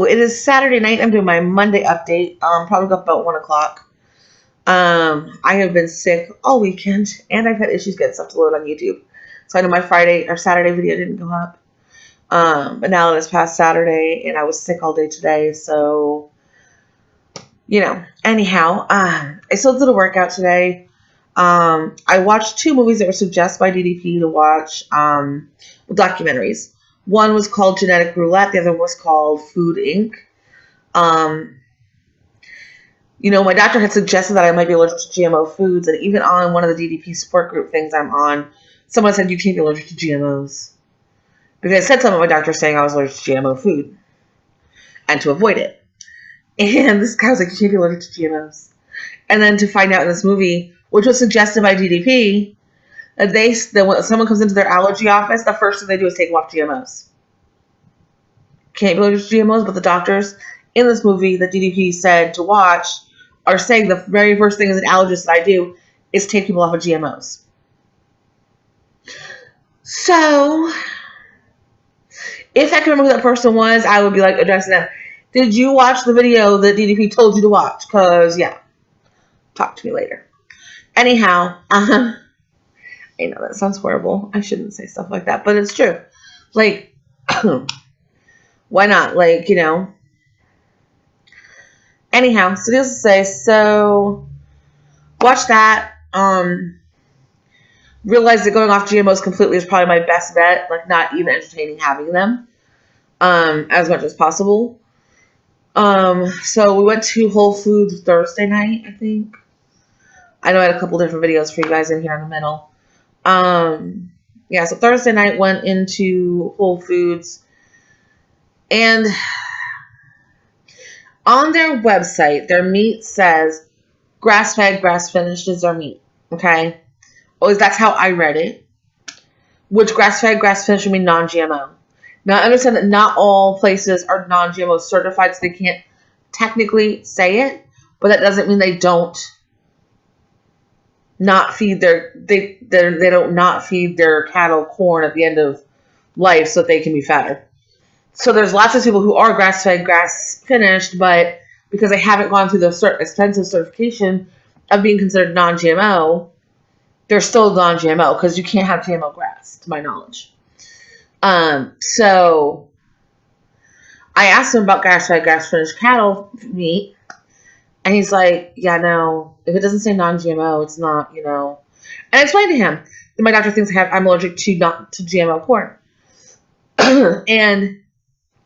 it is Saturday night. I'm doing my Monday update. Probably about 1 o'clock. I have been sick all weekend, and I've had issues getting stuff to load on YouTube. So I know my Friday or Saturday video didn't go up. But now that it's past Saturday, and I was sick all day today, so anyhow, I still did a workout today. I watched 2 movies that were suggested by DDP to watch, documentaries. One was called Genetic Roulette. The other was called Food Inc. My doctor had suggested that I might be allergic to GMO foods, and even on one of the DDP support group things I'm on, someone said you can't be allergic to GMOs. Because I said something about my doctor saying I was allergic to GMO food, and to avoid it. And this guy was like, you can't be allergic to GMOs. And then to find out in this movie, which was suggested by DDP, that when someone comes into their allergy office, the first thing they do is take them off GMOs. Can't be allergic to GMOs, but the doctors in this movie that DDP said to watch are saying the very first thing as an allergist that I do is take people off of GMOs. So, if I could remember who that person was, I would be like addressing them. Did you watch the video that DDP told you to watch? Because, talk to me later. Anyhow, I know that sounds horrible. I shouldn't say stuff like that, but it's true. Like, why not? Anyhow, so needless to say, so watch that. Realize that going off GMOs completely is probably my best bet. Like, not even entertaining having them as much as possible. So we went to Whole Foods Thursday night, I think. I know I had a couple different videos for you guys in here in the middle. So Thursday night went into Whole Foods, and on their website, their meat says grass-fed, grass-finished is their meat, okay? Or at least that's how I read it. Which grass-fed, grass-finished would mean non-GMO. Now, I understand that not all places are non-GMO certified, so they can't technically say it, but that doesn't mean they don't not feed they don't not feed their cattle corn at the end of life so that they can be fatter. So there's lots of people who are grass-fed, grass-finished, but because they haven't gone through the expensive certification of being considered non-GMO, they're still non-GMO because you can't have GMO grass, to my knowledge. So I asked him about grass-fed, grass-finished cattle meat, and he's like, yeah, no, if it doesn't say non-GMO, it's not, And I explained to him that my doctor thinks I'm allergic to GMO corn. And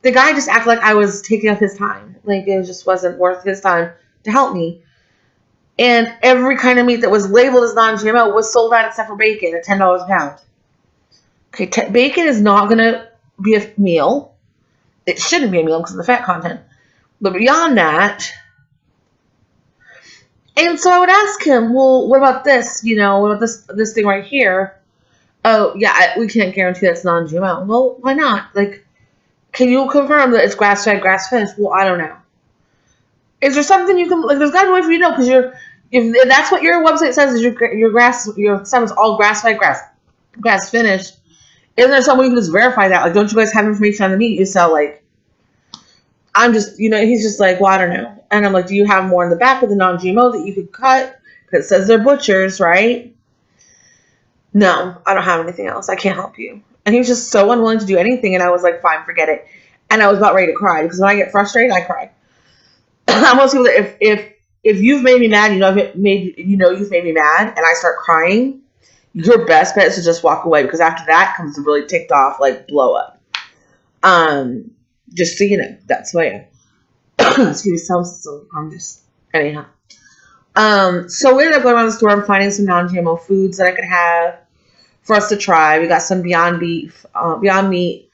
the guy just acted like I was taking up his time. Like, it just wasn't worth his time to help me. And every kind of meat that was labeled as non-GMO was sold out except for bacon at $10 a pound. Okay, bacon is not going to be a meal. It shouldn't be a meal because of the fat content. But beyond that, and so I would ask him, well, what about this? What about this thing right here? Oh, yeah, we can't guarantee that's non-GMO. Well, why not? Like, can you confirm that it's grass-fed, grass-finished? Well, I don't know. Is there something you can, like, there's got to be a way for you to know, because if that's what your website says, is your stuff is all grass-fed, grass-finished, isn't there someone you can just verify that? Like, don't you guys have information on the meat you sell? Like, I'm just, he's just like, well, I don't know. And I'm like, do you have more in the back of the non-GMO that you could cut? Because it says they're butchers, right? No, I don't have anything else. I can't help you. And he was just so unwilling to do anything. And I was like, fine, forget it. And I was about ready to cry because when I get frustrated, I cry. I'm most people that if you've made me mad, you've made me mad, and I start crying, your best bet is to just walk away, because after that comes a really ticked off, like, blow up. Just so you know, that's who I am. Excuse me, so I'm just, anyhow. So we ended up going around the store and finding some non-GMO foods that I could have for us to try. We got some Beyond Meat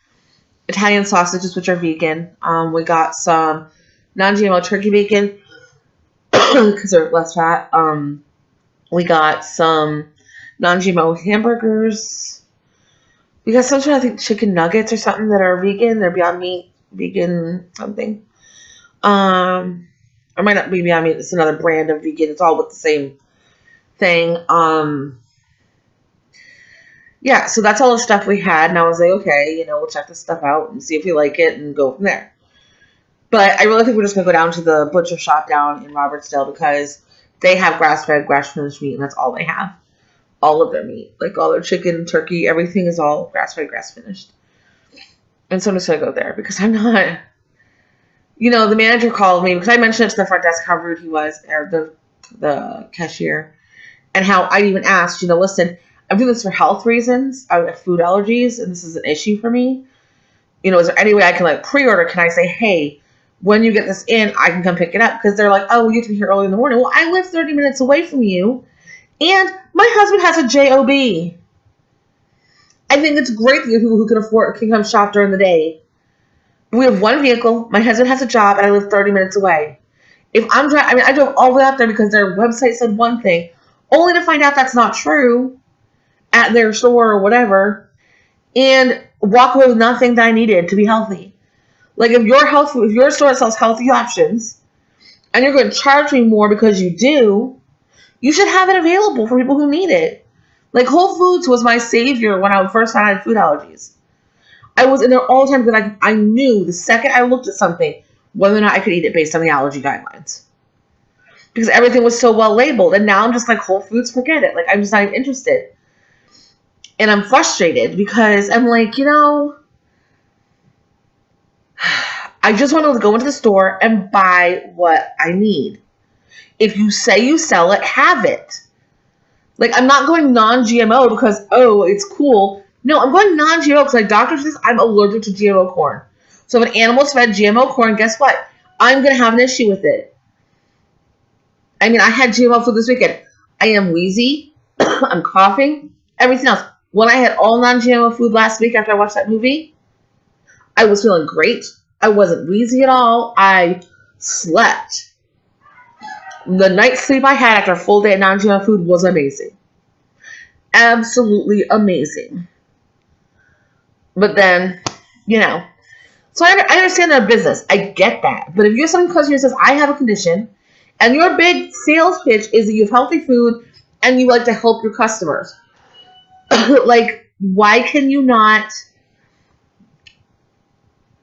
Italian sausages, which are vegan. We got some non-GMO turkey bacon because they're less fat. We got some non-GMO hamburgers. We got some, I think, chicken nuggets or something that are vegan. They're Beyond Meat, vegan something. Or might not be Beyond Meat. It's another brand of vegan. It's all with the same thing. Yeah, so that's all the stuff we had. And I was like, okay, we'll check this stuff out and see if we like it and go from there. But I really think we're just going to go down to the butcher shop down in Robertsdale because they have grass-fed, grass-finished meat, and that's all they have. All of their meat. Like all their chicken, turkey, everything is all grass-fed, grass-finished. And so I'm just going to go there because I'm not... the manager called me because I mentioned it to the front desk how rude he was, or the cashier, and how I even asked, listen, I'm doing this for health reasons. I have food allergies, and this is an issue for me. Is there any way I can pre-order? Can I say, hey, when you get this in, I can come pick it up? Because they're like, oh, you have to be here early in the morning. Well, I live 30 minutes away from you, and my husband has a job. I think it's great that you people who can afford can come shop during the day. We have one vehicle. My husband has a job, and I live 30 minutes away. If I'm driving, I drove all the way out there because their website said one thing, only to find out that's not true at their store or whatever, and walk away with nothing that I needed to be healthy. If your store sells healthy options, and you're going to charge me more because you do, you should have it available for people who need it. Whole Foods was my savior when I first found I had food allergies. I was in there all the time because I knew the second I looked at something whether or not I could eat it based on the allergy guidelines. Because everything was so well labeled. And now I'm just Whole Foods, forget it. I'm just not even interested. And I'm frustrated because I'm I just want to go into the store and buy what I need. If you say you sell it, have it. I'm not going non-GMO because, oh, it's cool. No, I'm going non-GMO because doctor says I'm allergic to GMO corn. So if an animal's fed GMO corn, guess what? I'm going to have an issue with it. I had GMO food this weekend. I am wheezy. I'm coughing. Everything else. When I had all non-GMO food last week after I watched that movie, I was feeling great. I wasn't wheezy at all. I slept. The night's sleep I had after a full day of non-GMO food was amazing. Absolutely amazing. But then, So I understand their business. I get that. But if you're some customer who says, I have a condition, and your big sales pitch is that you have healthy food and you like to help your customers, why can you not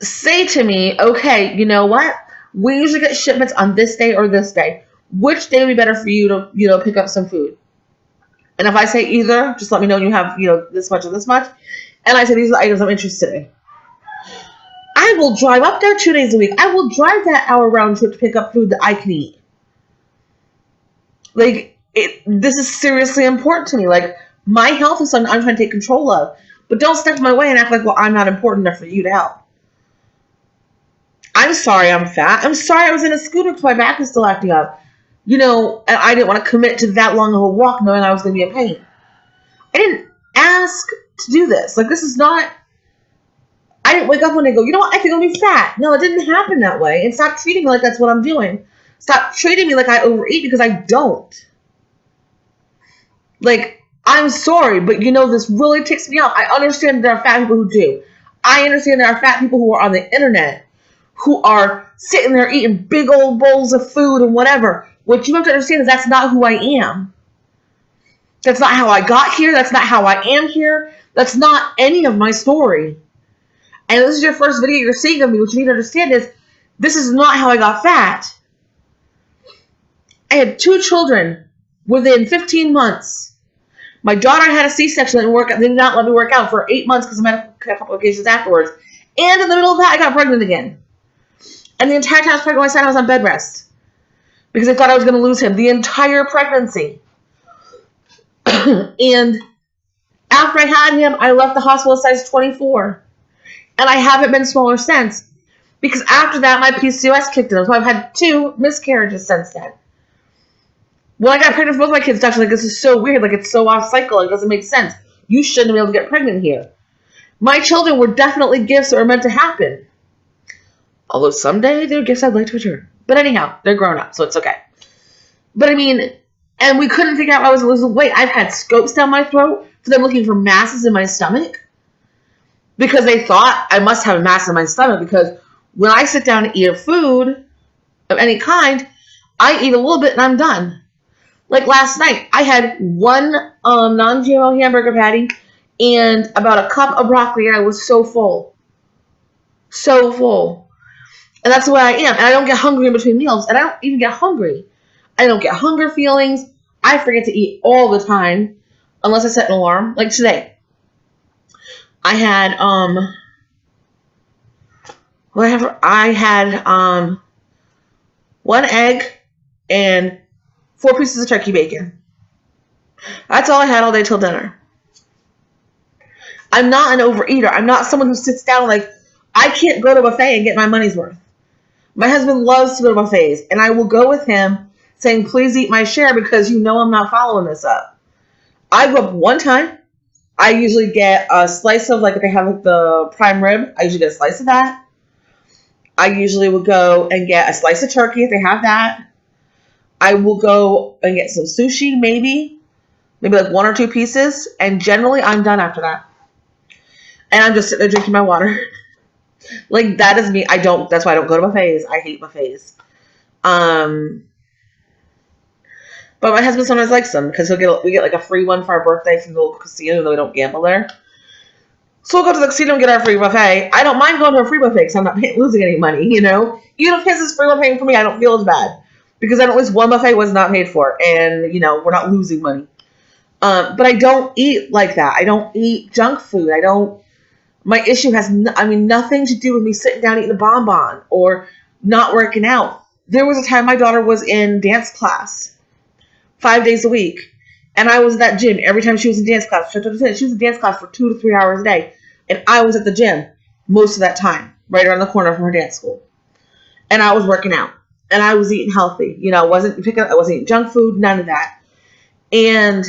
say to me, okay, you know what? We usually get shipments on this day or this day. Which day would be better for you to, pick up some food? And if I say either, just let me know you have, this much or this much. And I say, these are the items I'm interested in. I will drive up there 2 days a week. I will drive that hour round trip to pick up food that I can eat. This is seriously important to me. My health is something I'm trying to take control of. But don't step in my way and act well, I'm not important enough for you to help. I'm sorry I'm fat. I'm sorry I was in a scooter because my back is still acting up. And I didn't want to commit to that long of a walk knowing I was going to be in pain. I didn't ask to do this. This is not... I didn't wake up one day and go, you know what, I think I'll be fat. No, it didn't happen that way. And stop treating me like that's what I'm doing. Stop treating me like I overeat because I don't. I'm sorry, but this really ticks me off. I understand there are fat people who do. I understand there are fat people who are on the internet who are sitting there eating big old bowls of food and whatever. What you have to understand is that's not who I am. That's not how I got here. That's not how I am here. That's not any of my story. And this is your first video you're seeing of me. What you need to understand is this is not how I got fat. I had 2 children within 15 months. My daughter had a C-section and did not let me work out for 8 months because I had a couple of occasions afterwards. And in the middle of that, I got pregnant again. And the entire time I was pregnant, my son, I was on bed rest. Because I thought I was going to lose him the entire pregnancy. And after I had him, I left the hospital size 24. And I haven't been smaller since. Because after that, my PCOS kicked in. So I've had 2 miscarriages since then. When I got pregnant with both my kids, doctor's this is so weird. It's so off cycle. It doesn't make sense. You shouldn't be able to get pregnant here. My children were definitely gifts that were meant to happen. Although someday they're gifts I'd like to return. But anyhow, they're grown up, so it's okay. But and we couldn't figure out why I was losing weight. I've had scopes down my throat for them looking for masses in my stomach. Because they thought I must have a mass in my stomach. Because when I sit down to eat a food of any kind, I eat a little bit and I'm done. Last night, I had 1 non-GMO hamburger patty and about a cup of broccoli, and I was so full. So full. And that's the way I am. And I don't get hungry in between meals. And I don't even get hungry. I don't get hunger feelings. I forget to eat all the time unless I set an alarm. Like today, I had one egg and 4 pieces of turkey bacon. That's all I had all day till dinner. I'm not an overeater. I'm not someone who sits down like, I can't go to a buffet and get my money's worth. My husband loves to go to buffets, and I will go with him saying, please eat my share because you know I'm not following this up. I go up one time. I usually get a slice of, like, if they have the prime rib, I usually get a slice of that. I usually will go and get a slice of turkey if they have that. I will go and get some sushi, maybe like 1 or 2 pieces, and generally I'm done after that. And I'm just sitting there drinking my water. Like, that is me. That's why I don't go to buffets. I hate buffets. But my husband sometimes likes them because we get like a free one for our birthday from the local casino, though we don't gamble there. So we'll go to the casino and get our free buffet. I don't mind going to a free buffet because I'm not losing any money, you know? Even if his is free one paying for me, I don't feel as bad. Because at least one buffet was not paid for. And, you know, we're not losing money. But I don't eat like that. I don't eat junk food. My issue has, nothing to do with me sitting down eating a bonbon or not working out. There was a time my daughter was in dance class 5 days a week. And I was at that gym every time she was in dance class. She was in dance class for 2 to 3 hours a day. And I was at the gym most of that time, right around the corner from her dance school. And I was working out. And I was eating healthy. You know, I wasn't eating junk food, none of that. And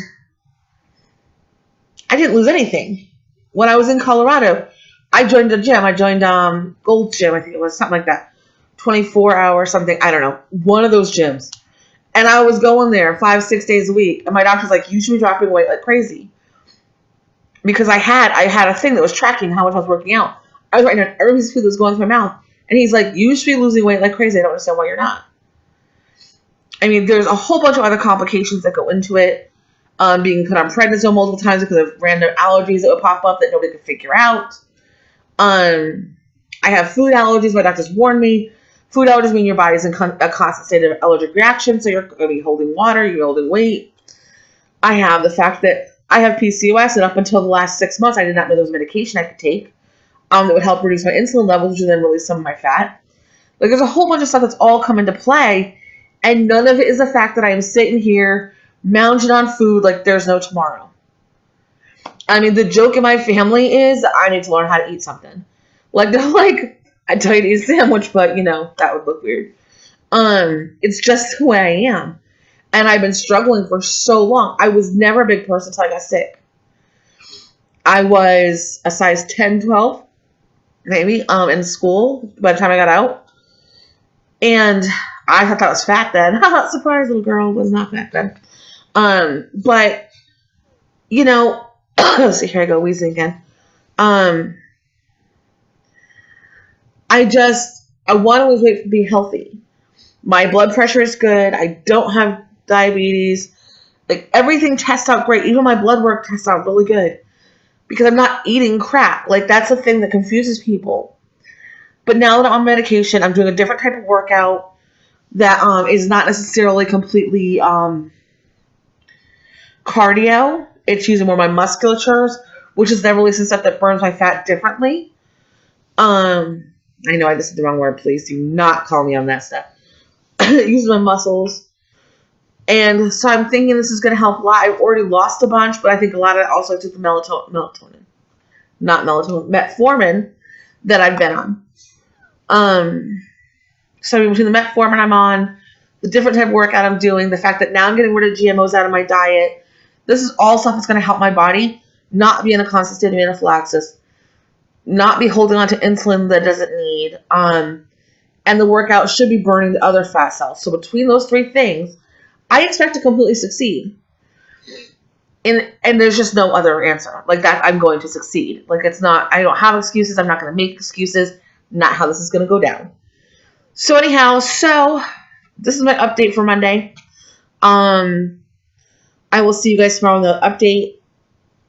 I didn't lose anything. When I was in Colorado, I joined a gym. I joined Gold's Gym, I think it was, something like that. 24-hour something, I don't know. One of those gyms. And I was going there 5-6 days a week. And my doctor's like, you should be dropping weight like crazy. Because I had a thing that was tracking how much I was working out. I was writing down every piece of food that was going through my mouth. And he's like, you should be losing weight like crazy. I don't understand why you're not. I mean, there's a whole bunch of other complications that go into it. Being put on prednisone multiple times because of random allergies that would pop up that nobody could figure out. I have food allergies. My doctors warned me. Food allergies mean your body's in a constant state of allergic reaction, so you're going to be holding water, you're holding weight. I have the fact that I have PCOS, and up until the last 6 months, I did not know there was medication I could take that would help reduce my insulin levels, which would then release some of my fat. Like, there's a whole bunch of stuff that's all come into play, and none of it is the fact that I am sitting here mounting on food like there's no tomorrow. I mean, the joke in my family is I need to learn how to eat something. Like, they're like, I'd tell you to eat a sandwich, but, you know, that would look weird. It's just the way I am. And I've been struggling for so long. I was never a big person until I got sick. I was a size 10, 12, maybe, in school by the time I got out. And I thought that was fat then. Surprise, little girl, was not fat then. But, you know, so here I go wheezing again. I want to lose weight to be healthy. My blood pressure is good. I don't have diabetes. Like, everything tests out great. Even my blood work tests out really good. Because I'm not eating crap. Like, that's the thing that confuses people. But now that I'm on medication, I'm doing a different type of workout that is not necessarily completely cardio. It's using more of my musculatures, which is then releasing stuff that burns my fat differently. I know I just said the wrong word. Please do not call me on that stuff. Using my muscles. And so I'm thinking this is going to help a lot. I've already lost a bunch, but I think a lot of it also took the metformin that I've been on. So between the metformin I'm on, the different type of workout I'm doing, the fact that now I'm getting rid of GMOs out of my diet, this is all stuff that's going to help my body not be in a constant state of anaphylaxis, not be holding on to insulin that it doesn't need, and the workout should be burning the other fat cells. So between those three things, I expect to completely succeed. And there's just no other answer. Like that, I'm going to succeed. Like, it's not, I don't have excuses. I'm not going to make excuses. Not how this is going to go down. So anyhow, this is my update for Monday. I will see you guys tomorrow in the update.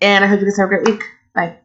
And I hope you guys have a great week. Bye.